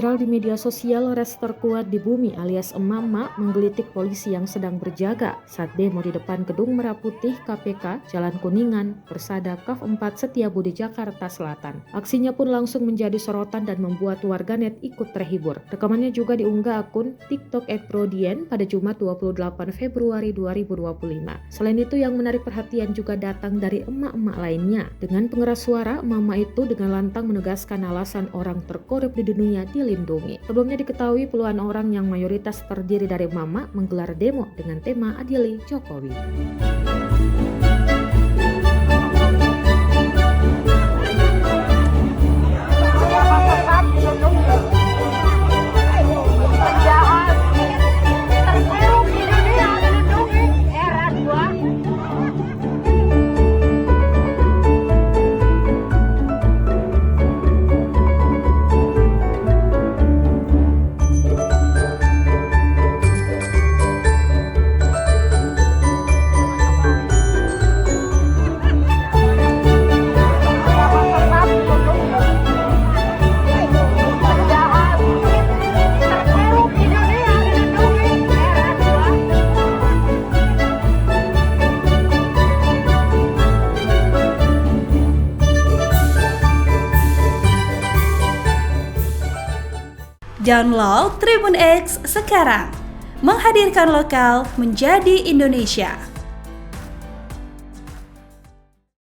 Viral di media sosial, res terkuat di bumi alias emak-emak menggelitik polisi yang sedang berjaga saat demo di depan gedung Merah Putih KPK Jalan Kuningan, Persada Kaf 4 Setiabudi, Jakarta Selatan. Aksinya pun langsung menjadi sorotan dan membuat warganet ikut terhibur. Rekamannya juga diunggah akun TikTok @prodien pada Jumat 28 Februari 2025. Selain itu, yang menarik perhatian juga datang dari emak-emak lainnya. Dengan pengeras suara, emak-emak itu dengan lantang menegaskan alasan orang terkorup di dunia dilindungi. Sebelumnya diketahui puluhan orang yang mayoritas terdiri dari mama menggelar demo dengan tema Adili Jokowi. Download Tribun X sekarang, menghadirkan lokal menjadi Indonesia.